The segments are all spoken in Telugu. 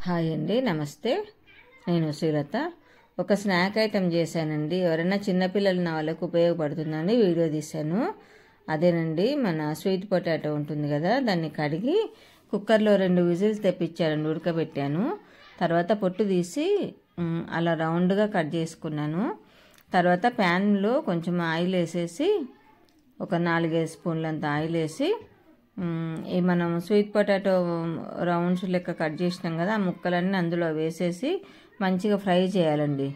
హాయ్ అండి, నమస్తే. నేను శ్రీలత. ఒక స్నాక్ ఐటెం చేశానండి. ఎవరైనా చిన్నపిల్లలు నా వాళ్ళకు ఉపయోగపడుతుందని వీడియో తీశాను. అదేనండి, మన స్వీట్ పొటాటో ఉంటుంది కదా, దాన్ని కడిగి కుక్కర్లో 2 విజిల్స్ తెప్పించానండి, ఉడకబెట్టాను. తర్వాత పొట్టు తీసి అలా రౌండ్గా కట్ చేసుకున్నాను. తర్వాత ప్యాన్లో కొంచెం ఆయిల్ వేసేసి, ఒక 4-5 స్పూన్లంత ఆయిల్ వేసి, ఈ మనం స్వీట్ పొటాటో రౌండ్స్ లెక్క కట్ చేసినాం కదా, ఆ ముక్కలన్నీ అందులో వేసేసి మంచిగా ఫ్రై చేయాలండి.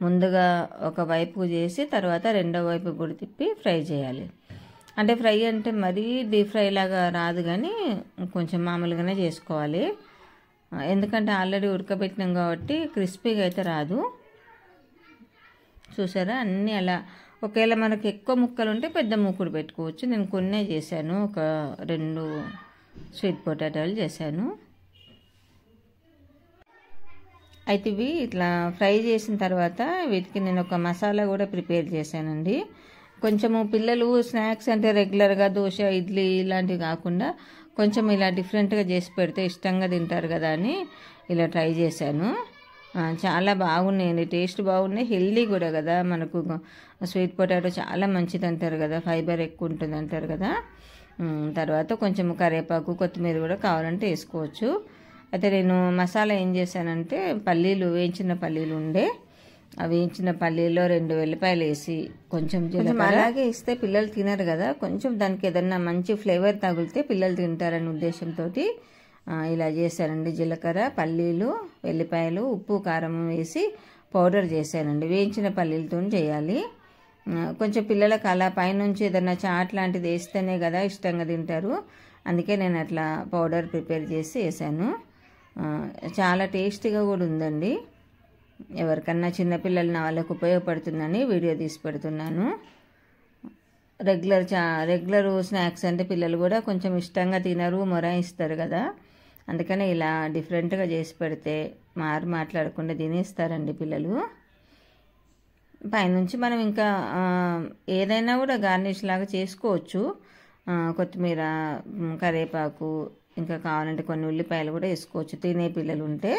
ముందుగా ఒక వైపు చేసి తర్వాత రెండో వైపు కూడా తిప్పి ఫ్రై చేయాలి. అంటే ఫ్రై అంటే మరీ డీప్ ఫ్రై లాగా రాదు, కానీ కొంచెం మామూలుగానే చేసుకోవాలి. ఎందుకంటే ఆల్రెడీ ఉడకబెట్టినాం కాబట్టి క్రిస్పీగా అయితే రాదు. చూసారా, అన్నీ అలా. ఒకవేళ మనకు ఎక్కువ ముక్కలు ఉంటే పెద్ద మూకుడు పెట్టుకోవచ్చు. నేను కొన్నే చేశాను, ఒక 2 స్వీట్ పొటాటోలు చేశాను. అయితే ఇవి ఇట్లా ఫ్రై చేసిన తర్వాత వీటికి నేను ఒక మసాలా కూడా ప్రిపేర్ చేశానండి. కొంచెము పిల్లలు స్నాక్స్ అంటే రెగ్యులర్గా దోశ, ఇడ్లీ ఇలాంటివి కాకుండా కొంచెం ఇలా డిఫరెంట్గా చేసి పెడితే ఇష్టంగా తింటారు కదా అని ఇలా ట్రై చేశాను. చాలా బాగున్నాయండి, టేస్ట్ బాగున్నాయి, హెల్దీ కూడా కదా. మనకు స్వీట్ పొటాటో చాలా మంచిది అంటారు కదా, ఫైబర్ ఎక్కువ ఉంటుంది అంటారు కదా. తర్వాత కొంచెం కరివేపాకు, కొత్తిమీర కూడా కావాలంటే వేసుకోవచ్చు. అయితే నేను మసాలా ఏం చేశానంటే, వేయించిన పల్లీలు ఉండే, ఆ వేయించిన పల్లీలో 2 వెల్లిపాయలు వేసి కొంచెం అలాగే ఇస్తే పిల్లలు తినరు కదా, కొంచెం దానికి ఏదన్నా మంచి ఫ్లేవర్ తగిలితే పిల్లలు తింటారనే ఉద్దేశంతో ఇలా చేశానండి. జీలకర్ర, పల్లీలు, వెల్లిపాయలు, ఉప్పు, కారం వేసి పౌడర్ చేశానండి. వేయించిన పల్లీలతో చేయాలి. కొంచెం పిల్లలకు అలా పైనుంచి ఏదైనా చాట్ లాంటిది వేస్తేనే కదా ఇష్టంగా తింటారు. అందుకే నేను అట్లా పౌడర్ ప్రిపేర్ చేసి వేసాను. చాలా టేస్టీగా కూడా ఉందండి. ఎవరికన్నా చిన్నపిల్లలు నా వాళ్ళకు ఉపయోగపడుతుందని వీడియో తీసి పెడుతున్నాను. రెగ్యులర్ స్నాక్స్ అంటే పిల్లలు కూడా కొంచెం ఇష్టంగా తినరు, మొరాయిస్తారు కదా. అందుకని ఇలా డిఫరెంట్గా చేసి పెడితే మాట్లాడకుండా తినేస్తారండి పిల్లలు. పైనుంచి మనం ఇంకా ఏదైనా కూడా గార్నిష్ లాగా చేసుకోవచ్చు. కొత్తిమీర, కరివేపాకు, ఇంకా కావాలంటే కొన్ని ఉల్లిపాయలు కూడా వేసుకోవచ్చు తినే పిల్లలు ఉంటే.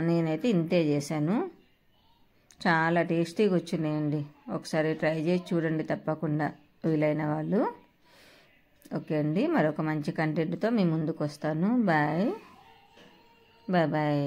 నేనైతే ఇంతే చేశాను. చాలా టేస్టీగా వచ్చినాయండి. ఒకసారి ట్రై చేసి చూడండి తప్పకుండా, వీలైన వాళ్ళు. ఓకే అండి, మరొక మంచి కంటెంట్తో మీ ముందుకు వస్తాను. Bye bye.